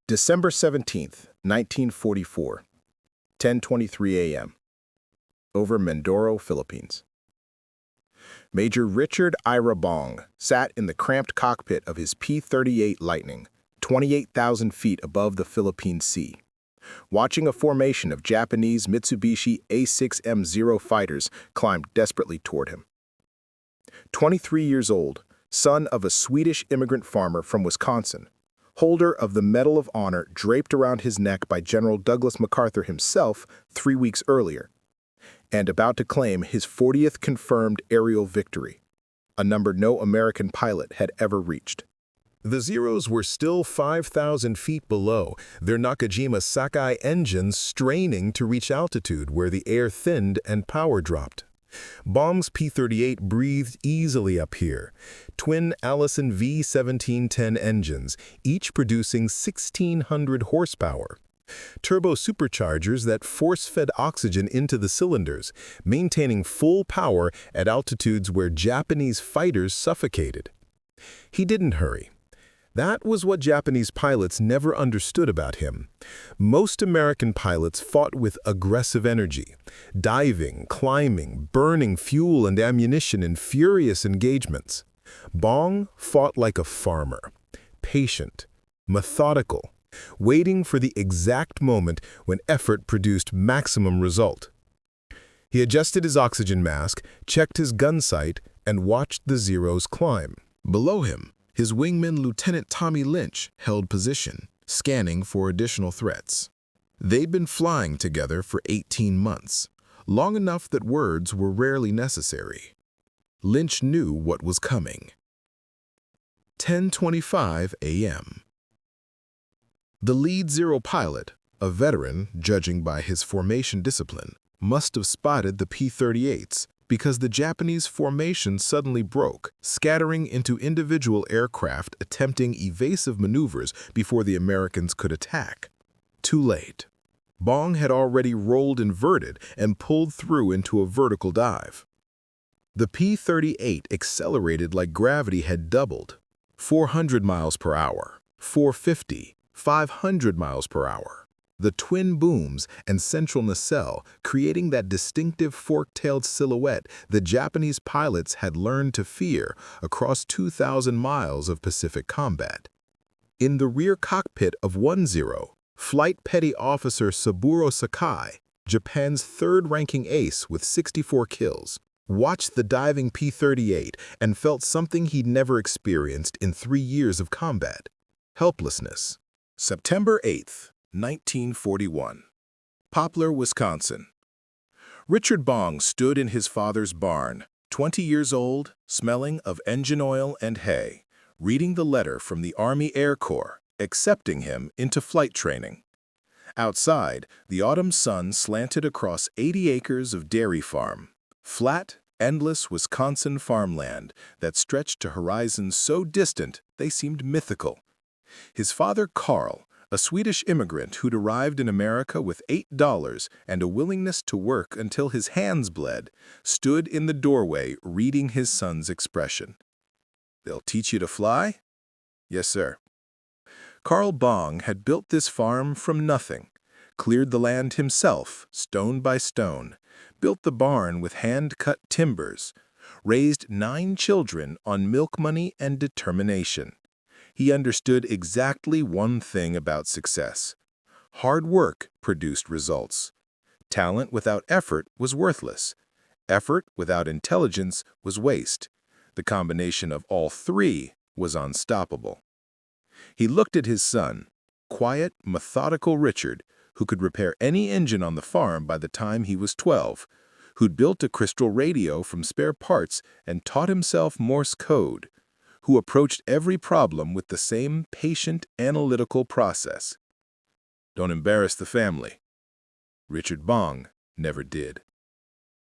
December 17th, 1944, 10:23 a.m. Over Mindoro, Philippines. Major Richard Ira Bong sat in the cramped cockpit of his P-38 Lightning, 28,000 feet above the Philippine Sea, watching a formation of Japanese Mitsubishi A6M0 fighters climb desperately toward him. 23 years old, son of a Swedish immigrant farmer from Wisconsin, holder of the Medal of Honor draped around his neck by General Douglas MacArthur himself 3 weeks earlier, and about to claim his 40th confirmed aerial victory, a number no American pilot had ever reached. The Zeros were still 5,000 feet below, their Nakajima Sakai engines straining to reach altitude where the air thinned and power dropped. Bong's P-38 breathed easily up here. Twin Allison V1710 engines, each producing 1,600 horsepower. Turbo superchargers that force-fed oxygen into the cylinders, maintaining full power at altitudes where Japanese fighters suffocated. He didn't hurry. That was what Japanese pilots never understood about him. Most American pilots fought with aggressive energy, diving, climbing, burning fuel and ammunition in furious engagements. Bong fought like a farmer, patient, methodical, waiting for the exact moment when effort produced maximum result. He adjusted his oxygen mask, checked his gun sight, and watched the Zeros climb. Below him, his wingman Lieutenant Tommy Lynch held position, scanning for additional threats. They'd been flying together for 18 months, long enough that words were rarely necessary. Lynch knew what was coming. 10:25 a.m. The lead Zero pilot, a veteran judging by his formation discipline, must have spotted the P-38s because the Japanese formation suddenly broke, scattering into individual aircraft attempting evasive maneuvers before the Americans could attack. Too late. Bong had already rolled inverted and pulled through into a vertical dive. The P-38 accelerated like gravity had doubled, 400 miles per hour, 450, 500 miles per hour. The twin booms and central nacelle creating that distinctive fork-tailed silhouette the Japanese pilots had learned to fear across 2,000 miles of Pacific combat. In the rear cockpit of 1-0, Flight Petty Officer Saburo Sakai, Japan's third-ranking ace with 64 kills, watched the diving P-38 and felt something he'd never experienced in 3 years of combat: helplessness. September 8th. 1941. Poplar, Wisconsin. Richard Bong stood in his father's barn, 20 years old, smelling of engine oil and hay, reading the letter from the Army Air Corps, accepting him into flight training. Outside, the autumn sun slanted across 80 acres of dairy farm, flat, endless Wisconsin farmland that stretched to horizons so distant they seemed mythical. His father, Carl, a Swedish immigrant who'd arrived in America with $8 and a willingness to work until his hands bled, stood in the doorway reading his son's expression. "They'll teach you to fly?" "Yes, sir." Carl Bong had built this farm from nothing, cleared the land himself, stone by stone, built the barn with hand-cut timbers, raised 9 children on milk money and determination. He understood exactly one thing about success. Hard work produced results. Talent without effort was worthless. Effort without intelligence was waste. The combination of all three was unstoppable. He looked at his son, quiet, methodical Richard, who could repair any engine on the farm by the time he was 12, who'd built a crystal radio from spare parts and taught himself Morse code, who approached every problem with the same patient, analytical process. Don't embarrass the family. Richard Bong never did.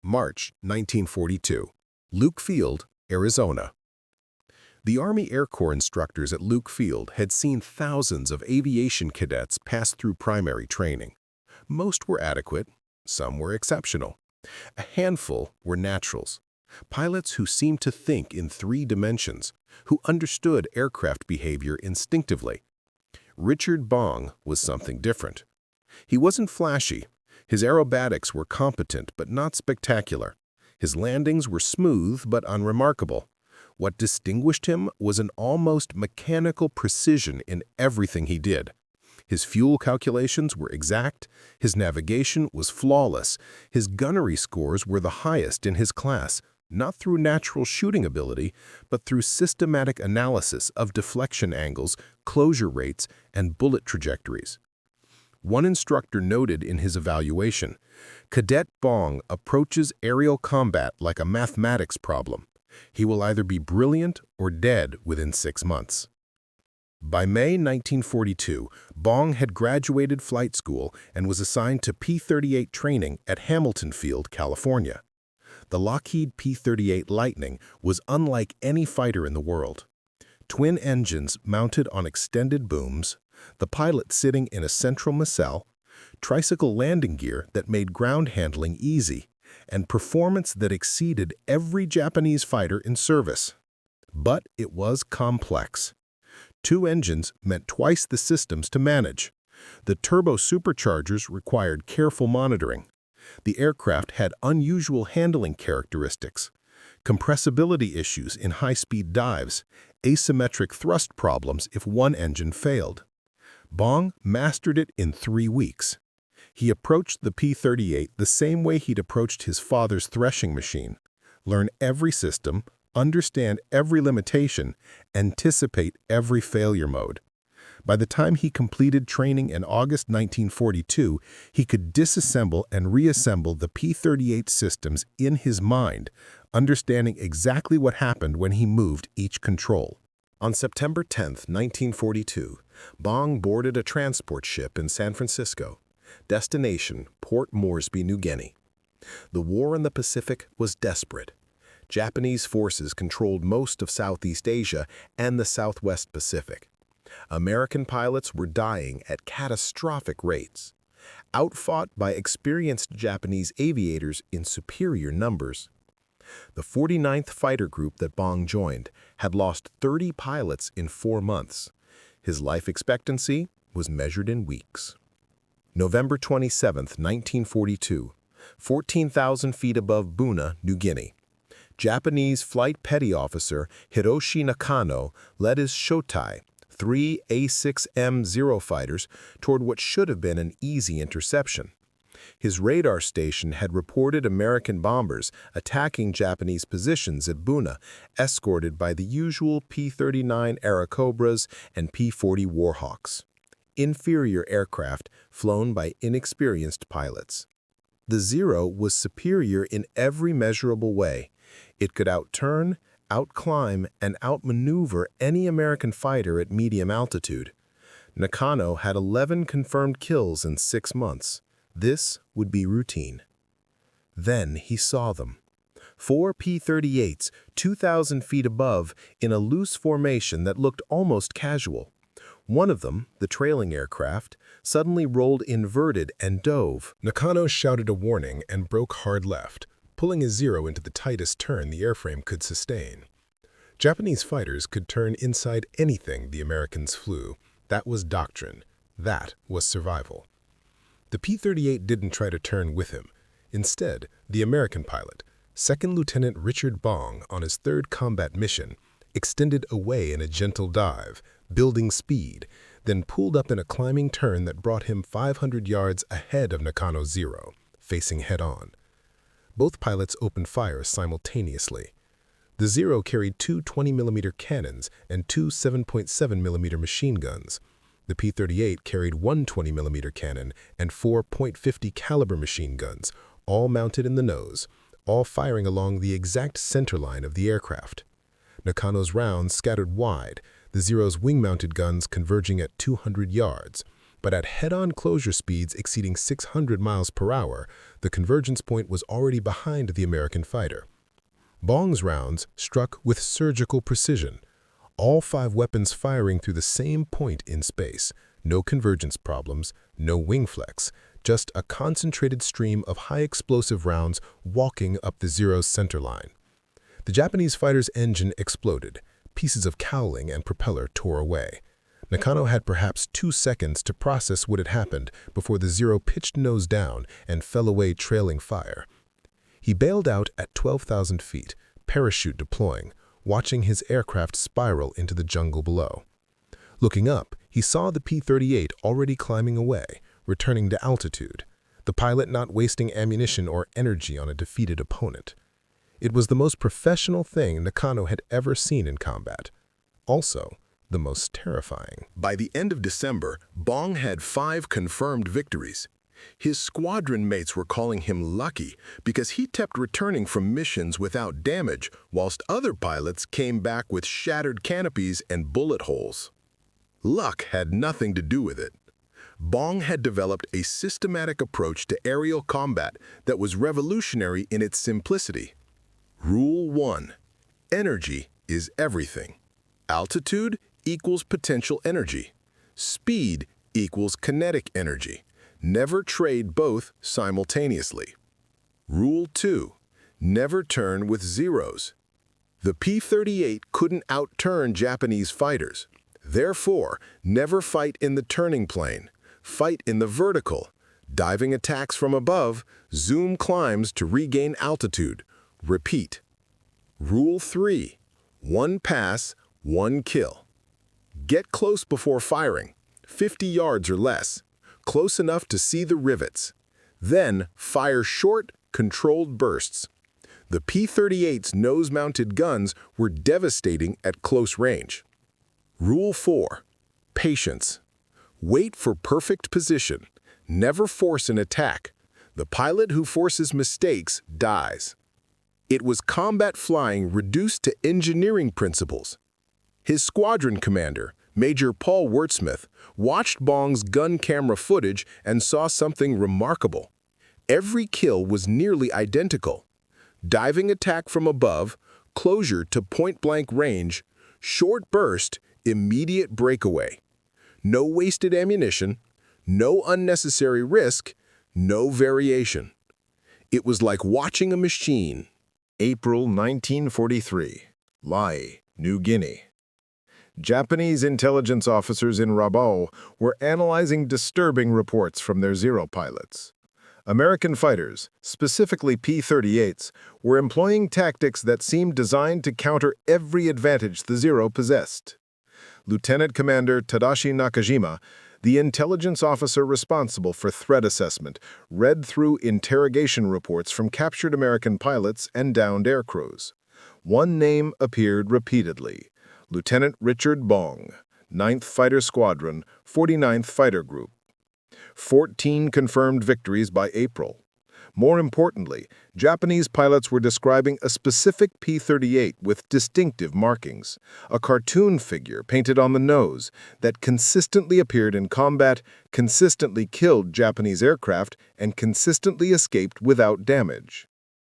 March 1942. Luke Field, Arizona. The Army Air Corps instructors at Luke Field had seen thousands of aviation cadets pass through primary training. Most were adequate, some were exceptional. A handful were naturals. Pilots who seemed to think in 3 dimensions, who understood aircraft behavior instinctively. Richard Bong was something different. He wasn't flashy. His aerobatics were competent but not spectacular. His landings were smooth but unremarkable. What distinguished him was an almost mechanical precision in everything he did. His fuel calculations were exact, his navigation was flawless, his gunnery scores were the highest in his class, not through natural shooting ability, but through systematic analysis of deflection angles, closure rates, and bullet trajectories. One instructor noted in his evaluation, "Cadet Bong approaches aerial combat like a mathematics problem. He will either be brilliant or dead within 6 months." By May 1942, Bong had graduated flight school and was assigned to P-38 training at Hamilton Field, California. The Lockheed P-38 Lightning was unlike any fighter in the world. Twin engines mounted on extended booms, the pilot sitting in a central nacelle, tricycle landing gear that made ground handling easy, and performance that exceeded every Japanese fighter in service. But it was complex. 2 engines meant twice the systems to manage. The turbo superchargers required careful monitoring. The aircraft had unusual handling characteristics, compressibility issues in high-speed dives, asymmetric thrust problems if one engine failed. Bong mastered it in 3 weeks. He approached the P-38 the same way he'd approached his father's threshing machine: learn every system, understand every limitation, anticipate every failure mode. By the time he completed training in August 1942, he could disassemble and reassemble the P-38 systems in his mind, understanding exactly what happened when he moved each control. On September 10, 1942, Bong boarded a transport ship in San Francisco. Destination, Port Moresby, New Guinea. The war in the Pacific was desperate. Japanese forces controlled most of Southeast Asia and the Southwest Pacific. American pilots were dying at catastrophic rates, outfought by experienced Japanese aviators in superior numbers. The 49th Fighter Group that Bong joined had lost 30 pilots in 4 months. His life expectancy was measured in weeks. November 27, 1942, 14,000 feet above Buna, New Guinea. Japanese Flight Petty Officer Hiroshi Nakano led his Shotai, 3 A6M0 fighters, toward what should have been an easy interception. His radar station had reported American bombers attacking Japanese positions at Buna, escorted by the usual P-39 Airacobras and P-40 Warhawks. Inferior aircraft flown by inexperienced pilots. The Zero was superior in every measurable way. It could outturn, outclimb, and outmaneuver any American fighter at medium altitude. Nakano had 11 confirmed kills in 6 months. This would be routine. Then he saw them. 4 P-38s, 2,000 feet above, in a loose formation that looked almost casual. One of them, the trailing aircraft, suddenly rolled inverted and dove. Nakano shouted a warning and broke hard left, pulling his Zero into the tightest turn the airframe could sustain. Japanese fighters could turn inside anything the Americans flew. That was doctrine. That was survival. The P-38 didn't try to turn with him. Instead, the American pilot, Second Lieutenant Richard Bong, on his 3rd combat mission, extended away in a gentle dive, building speed, then pulled up in a climbing turn that brought him 500 yards ahead of Nakano's Zero, facing head-on. Both pilots opened fire simultaneously. The Zero carried 2 20mm cannons and 2 7.7mm machine guns. The P-38 carried 1 20mm cannon and 4 .50 caliber machine guns, all mounted in the nose, all firing along the exact center line of the aircraft. Nakano's rounds scattered wide, the Zero's wing-mounted guns converging at 200 yards. But at head-on closure speeds exceeding 600 miles per hour, the convergence point was already behind the American fighter. Bong's rounds struck with surgical precision, all 5 weapons firing through the same point in space. No convergence problems, no wing flex, just a concentrated stream of high-explosive rounds walking up the Zero's center line. The Japanese fighter's engine exploded. Pieces of cowling and propeller tore away. Nakano had perhaps 2 seconds to process what had happened before the Zero pitched nose down and fell away trailing fire. He bailed out at 12,000 feet, parachute deploying, watching his aircraft spiral into the jungle below. Looking up, he saw the P-38 already climbing away, returning to altitude, the pilot not wasting ammunition or energy on a defeated opponent. It was the most professional thing Nakano had ever seen in combat. Also, the most terrifying. By the end of December, Bong had 5 confirmed victories. His squadron mates were calling him lucky because he kept returning from missions without damage, whilst other pilots came back with shattered canopies and bullet holes. Luck had nothing to do with it. Bong had developed a systematic approach to aerial combat that was revolutionary in its simplicity. Rule 1. Energy is everything. Altitude equals potential energy. Speed equals kinetic energy. Never trade both simultaneously. Rule 2. Never turn with zeros. The P-38 couldn't outturn Japanese fighters. Therefore, never fight in the turning plane. Fight in the vertical. Diving attacks from above, zoom climbs to regain altitude. Repeat. Rule 3. 1 pass, 1 kill. Get close before firing, 50 yards or less, close enough to see the rivets. Then fire short, controlled bursts. The P-38's nose-mounted guns were devastating at close range. Rule 4. Patience. Wait for perfect position. Never force an attack. The pilot who forces mistakes dies. It was combat flying reduced to engineering principles. His squadron commander, Major Paul Wurtsmith, watched Bong's gun camera footage and saw something remarkable. Every kill was nearly identical. Diving attack from above, closure to point-blank range, short burst, immediate breakaway. No wasted ammunition, no unnecessary risk, no variation. It was like watching a machine. April 1943, Lae, New Guinea. Japanese intelligence officers in Rabaul were analyzing disturbing reports from their Zero pilots. American fighters, specifically P-38s, were employing tactics that seemed designed to counter every advantage the Zero possessed. Lieutenant Commander Tadashi Nakajima, the intelligence officer responsible for threat assessment, read through interrogation reports from captured American pilots and downed aircrews. One name appeared repeatedly: Lieutenant Richard Bong, 9th Fighter Squadron, 49th Fighter Group. 14 confirmed victories by April. More importantly, Japanese pilots were describing a specific P-38 with distinctive markings, a cartoon figure painted on the nose that consistently appeared in combat, consistently killed Japanese aircraft, and consistently escaped without damage.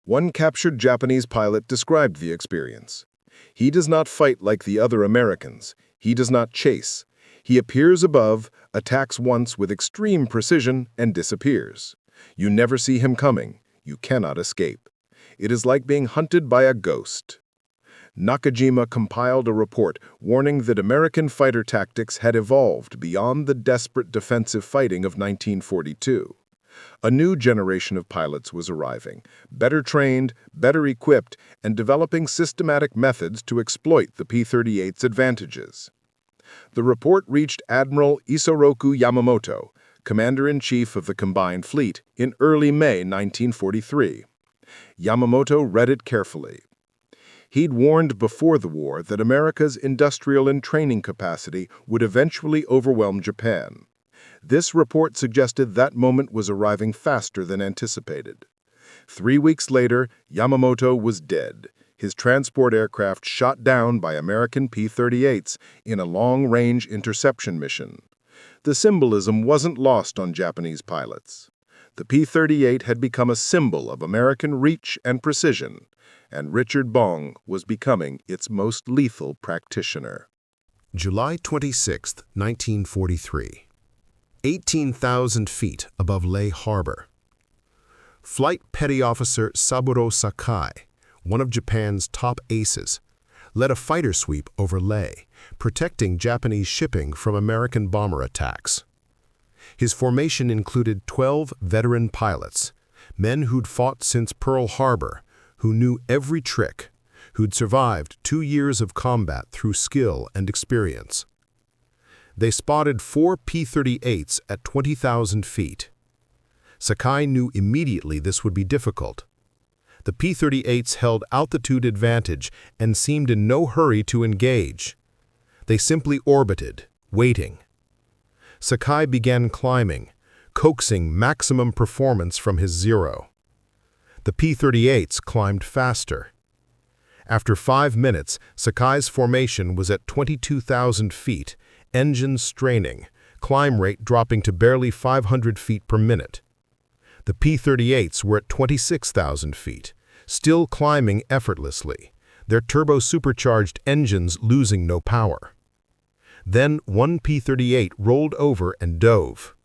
One captured Japanese pilot described the experience. He does not fight like the other Americans. He does not chase. He appears above, attacks once with extreme precision, and disappears. You never see him coming. You cannot escape. It is like being hunted by a ghost. Nakajima compiled a report warning that American fighter tactics had evolved beyond the desperate defensive fighting of 1942. A new generation of pilots was arriving, better trained, better equipped, and developing systematic methods to exploit the P-38's advantages. The report reached Admiral Isoroku Yamamoto, Commander-in-Chief of the Combined Fleet, in early May 1943. Yamamoto read it carefully. He'd warned before the war that America's industrial and training capacity would eventually overwhelm Japan. This report suggested that moment was arriving faster than anticipated. 3 weeks later, Yamamoto was dead, his transport aircraft shot down by American P-38s in a long-range interception mission. The symbolism wasn't lost on Japanese pilots. The P-38 had become a symbol of American reach and precision, and Richard Bong was becoming its most lethal practitioner. July 26, 1943. 18,000 feet above Leh Harbor. Flight Petty Officer Saburo Sakai, one of Japan's top aces, led a fighter sweep over Leh, protecting Japanese shipping from American bomber attacks. His formation included 12 veteran pilots, men who'd fought since Pearl Harbor, who knew every trick, who'd survived 2 years of combat through skill and experience. They spotted 4 P-38s at 20,000 feet. Sakai knew immediately this would be difficult. The P-38s held altitude advantage and seemed in no hurry to engage. They simply orbited, waiting. Sakai began climbing, coaxing maximum performance from his Zero. The P-38s climbed faster. After 5 minutes, Sakai's formation was at 22,000 feet, engines straining, climb rate dropping to barely 500 feet per minute. The P-38s were at 26,000 feet, still climbing effortlessly, their turbo-supercharged engines losing no power. Then one P-38 rolled over and dove.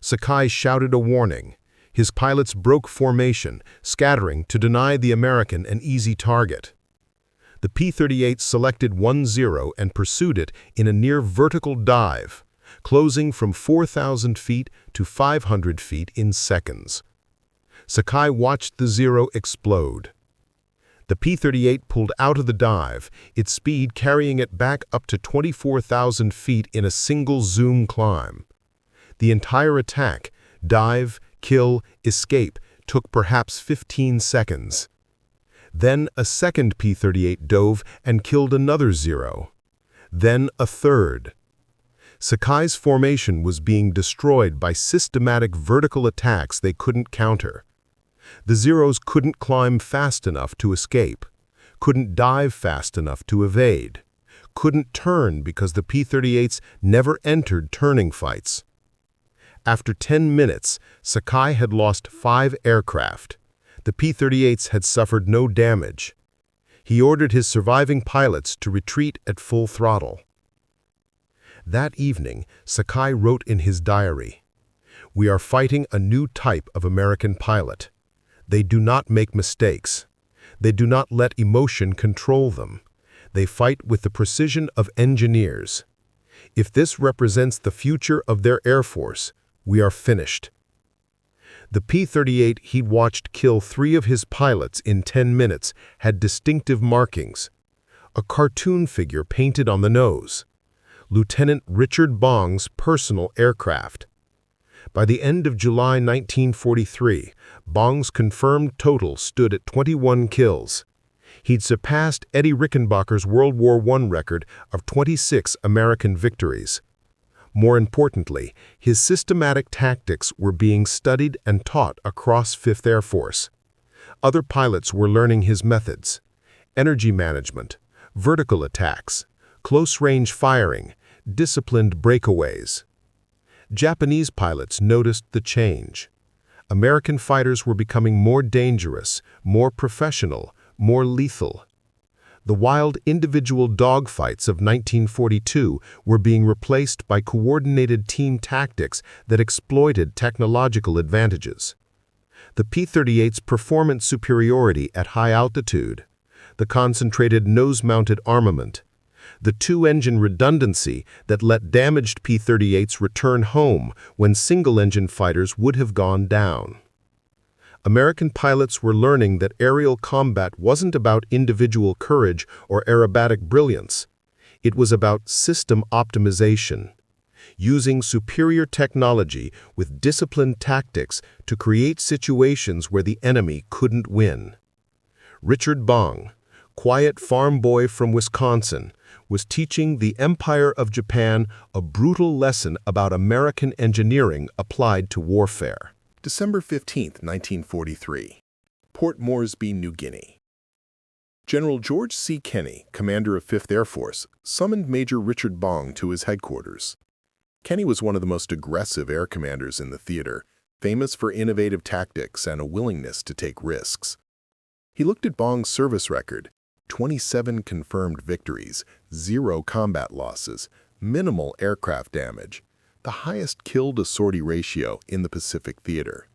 Sakai shouted a warning. His pilots broke formation, scattering to deny the American an easy target. The P-38 selected 1-0 and pursued it in a near-vertical dive, closing from 4,000 feet to 500 feet in seconds. Sakai watched the Zero explode. The P-38 pulled out of the dive, its speed carrying it back up to 24,000 feet in a single zoom climb. The entire attack, dive, kill, escape, took perhaps 15 seconds. Then a second P-38 dove and killed another Zero. Then a third. Sakai's formation was being destroyed by systematic vertical attacks they couldn't counter. The Zeros couldn't climb fast enough to escape, couldn't dive fast enough to evade, couldn't turn because the P-38s never entered turning fights. After 10 minutes, Sakai had lost 5 aircraft. The P-38s had suffered no damage. He ordered his surviving pilots to retreat at full throttle. That evening, Sakai wrote in his diary, "We are fighting a new type of American pilot. They do not make mistakes. They do not let emotion control them. They fight with the precision of engineers. If this represents the future of their Air Force, we are finished." The P-38 he'd watched kill 3 of his pilots in 10 minutes had distinctive markings. A cartoon figure painted on the nose. Lieutenant Richard Bong's personal aircraft. By the end of July 1943, Bong's confirmed total stood at 21 kills. He'd surpassed Eddie Rickenbacker's World War I record of 26 American victories. More importantly, his systematic tactics were being studied and taught across 5th Air Force. Other pilots were learning his methods: energy management, vertical attacks, close-range firing, disciplined breakaways. Japanese pilots noticed the change. American fighters were becoming more dangerous, more professional, more lethal. The wild individual dogfights of 1942 were being replaced by coordinated team tactics that exploited technological advantages. The P-38's performance superiority at high altitude, the concentrated nose-mounted armament, the 2-engine redundancy that let damaged P-38s return home when single-engine fighters would have gone down. American pilots were learning that aerial combat wasn't about individual courage or aerobatic brilliance. It was about system optimization, using superior technology with disciplined tactics to create situations where the enemy couldn't win. Richard Bong, quiet farm boy from Wisconsin, was teaching the Empire of Japan a brutal lesson about American engineering applied to warfare. December 15, 1943. Port Moresby, New Guinea. General George C. Kenney, commander of 5th Air Force, summoned Major Richard Bong to his headquarters. Kenney was one of the most aggressive air commanders in the theater, famous for innovative tactics and a willingness to take risks. He looked at Bong's service record: 27 confirmed victories, 0 combat losses, minimal aircraft damage, the highest kill-to-sortie ratio in the Pacific Theater.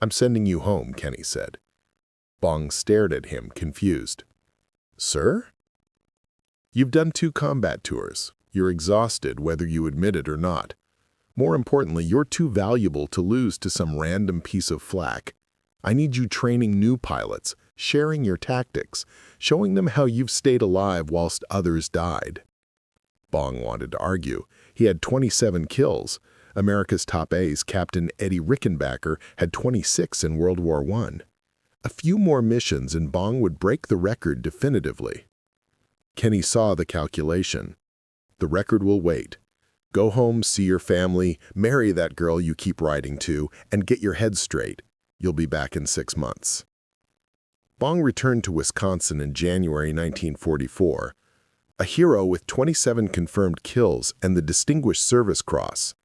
"I'm sending you home," Kenney said. Bong stared at him, confused. "Sir?" You've done 2 combat tours. You're exhausted whether you admit it or not. More importantly, you're too valuable to lose to some random piece of flack. I need you training new pilots, sharing your tactics, showing them how you've stayed alive whilst others died. Bong wanted to argue. He had 27 kills. America's top ace, Captain Eddie Rickenbacker, had 26 in World War I. A few more missions and Bong would break the record definitively. Kenny saw the calculation. The record will wait. Go home, see your family, marry that girl you keep writing to, and get your head straight. You'll be back in 6 months. Bong returned to Wisconsin in January 1944, a hero with 27 confirmed kills and the Distinguished Service Cross.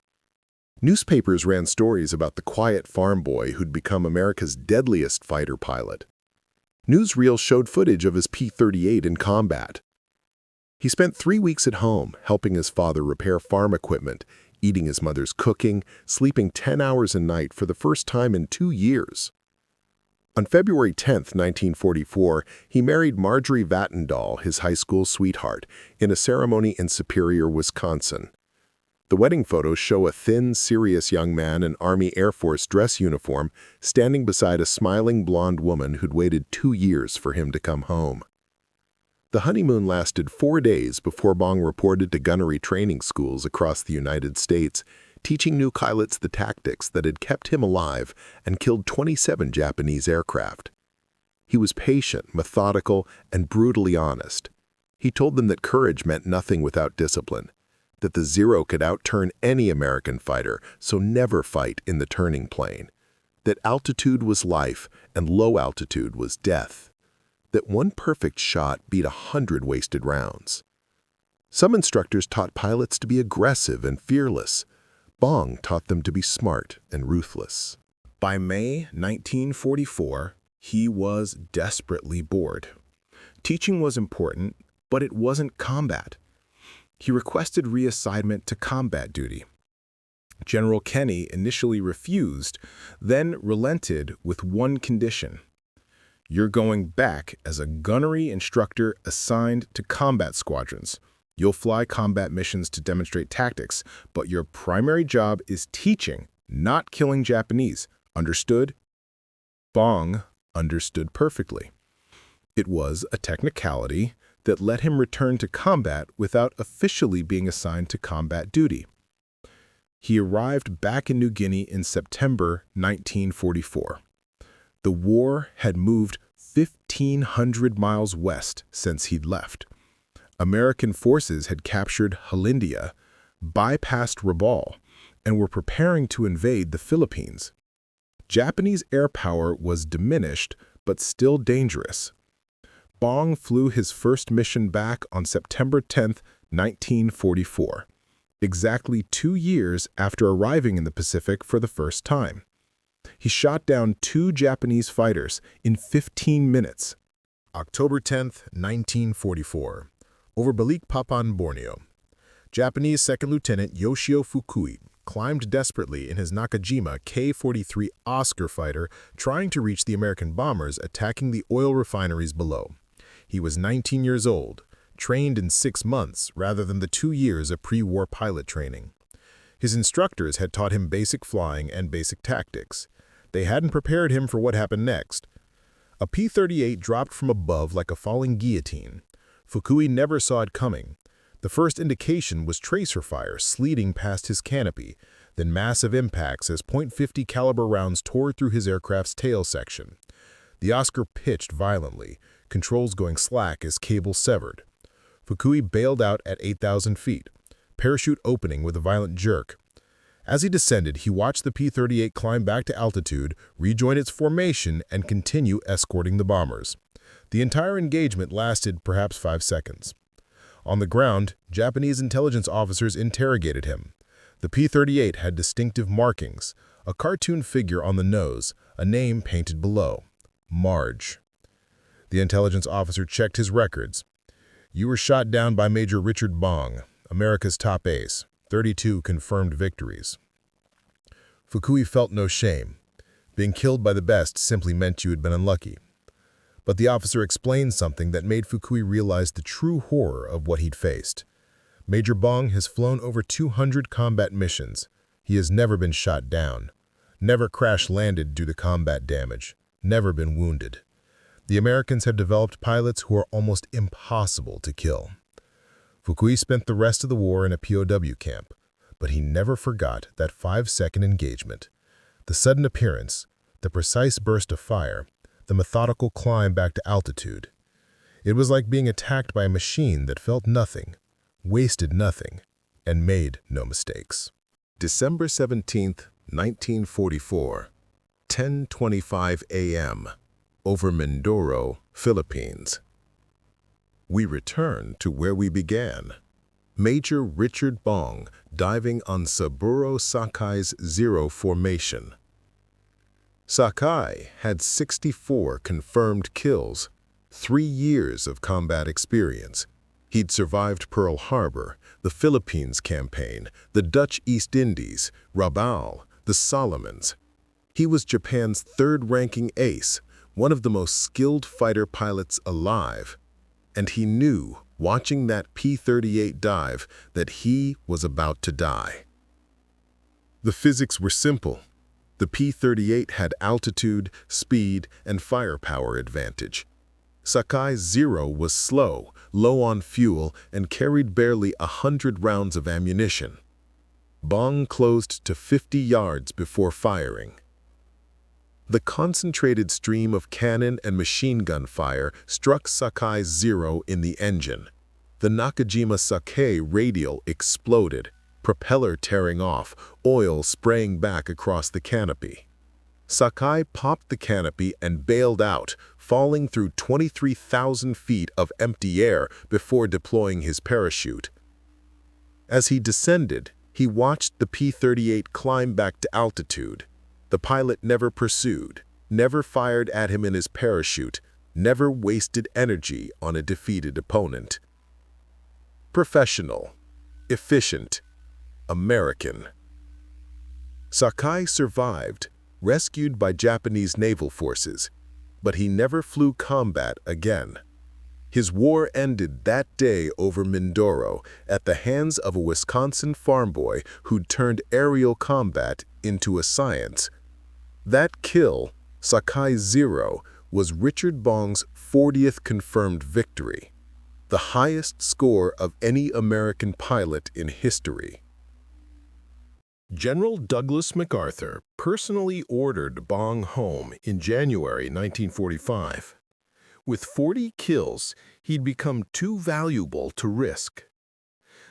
Newspapers ran stories about the quiet farm boy who'd become America's deadliest fighter pilot. Newsreels showed footage of his P-38 in combat. He spent 3 weeks at home, helping his father repair farm equipment, eating his mother's cooking, sleeping 10 hours a night for the first time in 2 years. On February 10, 1944, he married Marjorie Vattendahl, his high school sweetheart, in a ceremony in Superior, Wisconsin. The wedding photos show a thin, serious young man in Army Air Force dress uniform standing beside a smiling blonde woman who'd waited 2 years for him to come home. The honeymoon lasted 4 days before Bong reported to gunnery training schools across the United States, teaching new pilots the tactics that had kept him alive and killed 27 Japanese aircraft. He was patient, methodical, and brutally honest. He told them that courage meant nothing without discipline, that the Zero could outturn any American fighter, so never fight in the turning plane, that altitude was life and low altitude was death, that one perfect shot beat 100 wasted rounds. Some instructors taught pilots to be aggressive and fearless. Bong taught them to be smart and ruthless. By May 1944, he was desperately bored. Teaching was important, but it wasn't combat. He requested reassignment to combat duty. General Kenny initially refused, then relented with one condition. You're going back as a gunnery instructor assigned to combat squadrons. You'll fly combat missions to demonstrate tactics, but your primary job is teaching, not killing Japanese. Understood? Bong understood perfectly. It was a technicality that let him return to combat without officially being assigned to combat duty. He arrived back in New Guinea in September 1944. The war had moved 1,500 miles west since he'd left. American forces had captured Halindia, bypassed Rabaul, and were preparing to invade the Philippines. Japanese air power was diminished, but still dangerous. Bong flew his first mission back on September 10, 1944, exactly 2 years after arriving in the Pacific for the first time. He shot down 2 Japanese fighters in 15 minutes. October 10, 1944. Over Balikpapan, Borneo. Japanese Second Lieutenant Yoshio Fukui climbed desperately in his Nakajima K-43 Oscar fighter trying to reach the American bombers attacking the oil refineries below. He was 19 years old, trained in 6 months rather than the 2 years of pre-war pilot training. His instructors had taught him basic flying and basic tactics. They hadn't prepared him for what happened next. A P-38 dropped from above like a falling guillotine. Fukui never saw it coming. The first indication was tracer fire sleeting past his canopy, then massive impacts as .50 caliber rounds tore through his aircraft's tail section. The Oscar pitched violently, controls going slack as cables severed. Fukui bailed out at 8,000 feet, parachute opening with a violent jerk. As he descended, he watched the P-38 climb back to altitude, rejoin its formation, and continue escorting the bombers. The entire engagement lasted perhaps 5 seconds. On the ground, Japanese intelligence officers interrogated him. The P-38 had distinctive markings, a cartoon figure on the nose, a name painted below, Marge. The intelligence officer checked his records. You were shot down by Major Richard Bong, America's top ace, 32 confirmed victories. Fukui felt no shame. Being killed by the best simply meant you had been unlucky. But the officer explained something that made Fukui realize the true horror of what he'd faced. Major Bong has flown over 200 combat missions. He has never been shot down, never crash-landed due to combat damage, never been wounded. The Americans have developed pilots who are almost impossible to kill. Fukui spent the rest of the war in a POW camp, but he never forgot that 5-second engagement. The sudden appearance, the precise burst of fire, the methodical climb back to altitude. It was like being attacked by a machine that felt nothing, wasted nothing, and made no mistakes. December 17, 1944, 10:25 a.m., over Mindoro, Philippines. We return to where we began. Major Richard Bong diving on Saburo Sakai's Zero formation. Sakai had 64 confirmed kills, 3 years of combat experience. He'd survived Pearl Harbor, the Philippines campaign, the Dutch East Indies, Rabaul, the Solomons. He was Japan's third-ranking ace, one of the most skilled fighter pilots alive. And he knew, watching that P-38 dive, that he was about to die. The physics were simple. The P-38 had altitude, speed, and firepower advantage. Sakai's Zero was slow, low on fuel, and carried barely 100 rounds of ammunition. Bong closed to 50 yards before firing. The concentrated stream of cannon and machine gun fire struck Sakai's Zero in the engine. The Nakajima Sake radial exploded, propeller tearing off, oil spraying back across the canopy. Sakai popped the canopy and bailed out, falling through 23,000 feet of empty air before deploying his parachute. As he descended, he watched the P-38 climb back to altitude. The pilot never pursued, never fired at him in his parachute, never wasted energy on a defeated opponent. Professional, efficient, American. Sakai survived, rescued by Japanese naval forces, but he never flew combat again. His war ended that day over Mindoro at the hands of a Wisconsin farm boy who'd turned aerial combat into a science. That kill, Sakai's Zero, was Richard Bong's 40th confirmed victory, the highest score of any American pilot in history. General Douglas MacArthur personally ordered Bong home in January 1945. With 40 kills, he'd become too valuable to risk.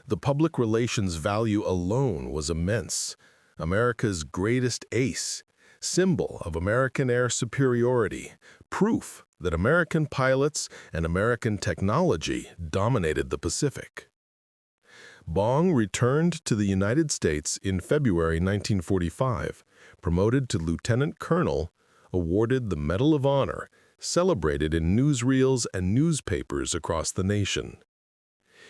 The public relations value alone was immense. America's greatest ace, symbol of American air superiority, proof that American pilots and American technology dominated the Pacific. Bong returned to the United States in February 1945, promoted to lieutenant colonel, awarded the Medal of Honor, celebrated in newsreels and newspapers across the nation.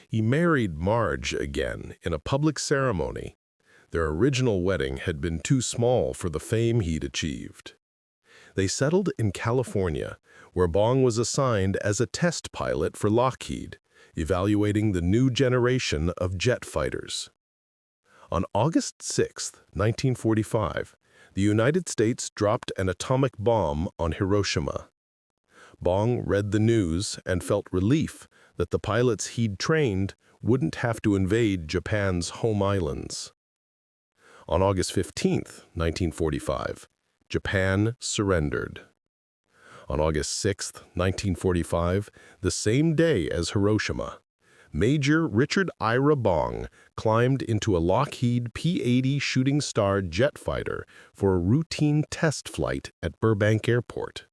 He married Marge again in a public ceremony. Their original wedding had been too small for the fame he'd achieved. They settled in California, where Bong was assigned as a test pilot for Lockheed, evaluating the new generation of jet fighters. On August 6, 1945, the United States dropped an atomic bomb on Hiroshima. Bong read the news and felt relief that the pilots he'd trained wouldn't have to invade Japan's home islands. On August 15, 1945, Japan surrendered. On August 6, 1945, the same day as Hiroshima, Major Richard Ira Bong climbed into a Lockheed P-80 Shooting Star jet fighter for a routine test flight at Burbank Airport.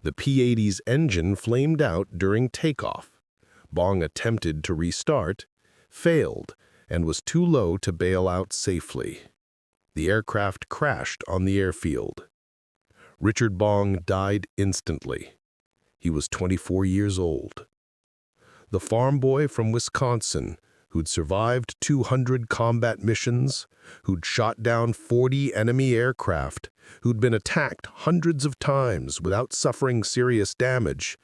The P-80's engine flamed out during takeoff. Bong attempted to restart, failed, and was too low to bail out safely. The aircraft crashed on the airfield. Richard Bong died instantly. He was 24 years old. The farm boy from Wisconsin, who'd survived 200 combat missions, who'd shot down 40 enemy aircraft, who'd been attacked hundreds of times without suffering serious damage,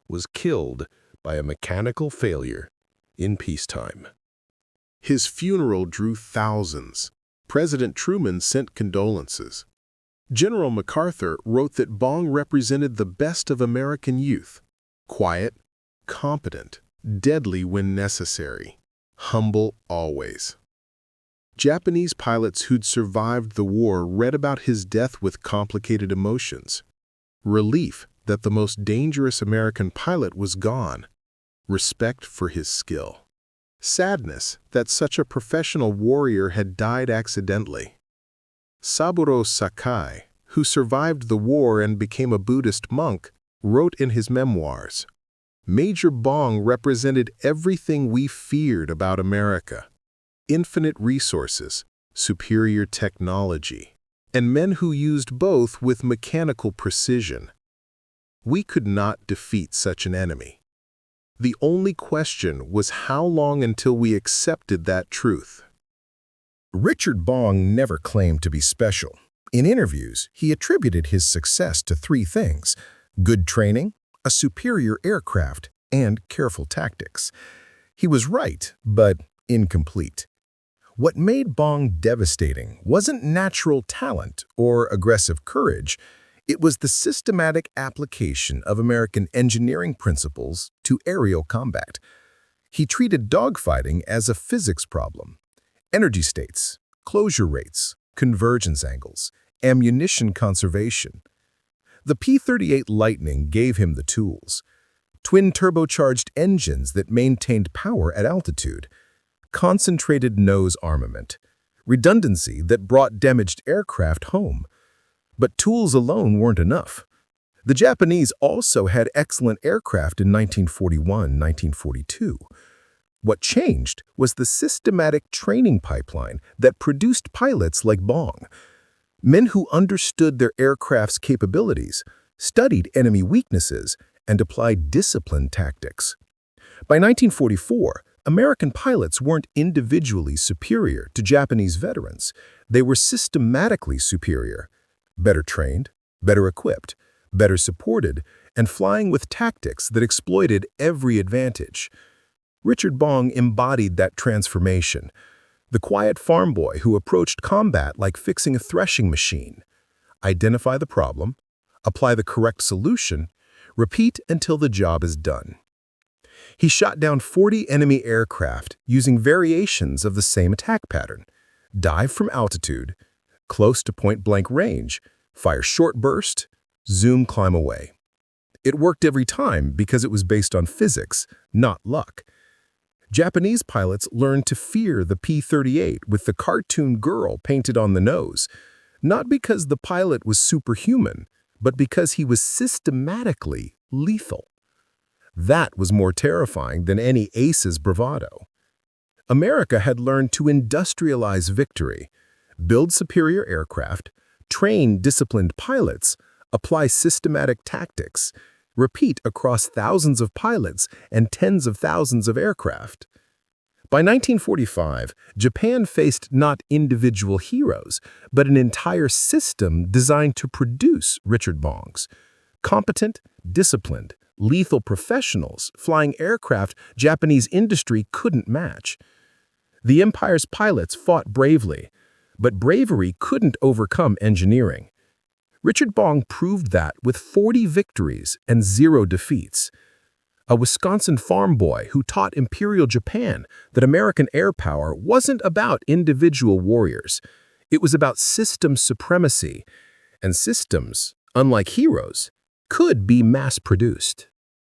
was killed by a mechanical failure in peacetime. His funeral drew thousands. President Truman sent condolences. General MacArthur wrote that Bong represented the best of American youth: quiet, competent, deadly when necessary, humble always. Japanese pilots who'd survived the war read about his death with complicated emotions. Relief that the most dangerous American pilot was gone. Respect for his skill. Sadness that such a professional warrior had died accidentally. Saburo Sakai, who survived the war and became a Buddhist monk, wrote in his memoirs, "Major Bong represented everything we feared about America: infinite resources, superior technology, and men who used both with mechanical precision. We could not defeat such an enemy. The only question was how long until we accepted that truth." Richard Bong never claimed to be special. In interviews, he attributed his success to three things: good training, a superior aircraft, and careful tactics. He was right, but incomplete. What made Bong devastating wasn't natural talent or aggressive courage. It was the systematic application of American engineering principles to aerial combat. He treated dogfighting as a physics problem. Energy states, closure rates, convergence angles, ammunition conservation. The P-38 Lightning gave him the tools: twin turbocharged engines that maintained power at altitude, concentrated nose armament, redundancy that brought damaged aircraft home. But tools alone weren't enough. The Japanese also had excellent aircraft in 1941-1942. What changed was the systematic training pipeline that produced pilots like Bong, men who understood their aircraft's capabilities, studied enemy weaknesses, and applied disciplined tactics. By 1944, American pilots weren't individually superior to Japanese veterans. They were systematically superior: better trained, better equipped, better supported, and flying with tactics that exploited every advantage. Richard Bong embodied that transformation, the quiet farm boy who approached combat like fixing a threshing machine. Identify the problem, apply the correct solution, repeat until the job is done. He shot down 40 enemy aircraft using variations of the same attack pattern: dive from altitude, close to point-blank range, fire short burst, zoom, climb away. It worked every time because it was based on physics, not luck. Japanese pilots learned to fear the P-38 with the cartoon girl painted on the nose, not because the pilot was superhuman, but because he was systematically lethal. That was more terrifying than any ace's bravado. America had learned to industrialize victory, build superior aircraft, train disciplined pilots, apply systematic tactics, repeat across thousands of pilots and tens of thousands of aircraft. By 1945, Japan faced not individual heroes, but an entire system designed to produce Richard Bongs: competent, disciplined, lethal professionals flying aircraft Japanese industry couldn't match. The empire's pilots fought bravely, but bravery couldn't overcome engineering. Richard Bong proved that with 40 victories and 0 defeats. A Wisconsin farm boy who taught Imperial Japan that American air power wasn't about individual warriors. It was about system supremacy, and systems, unlike heroes, could be mass-produced.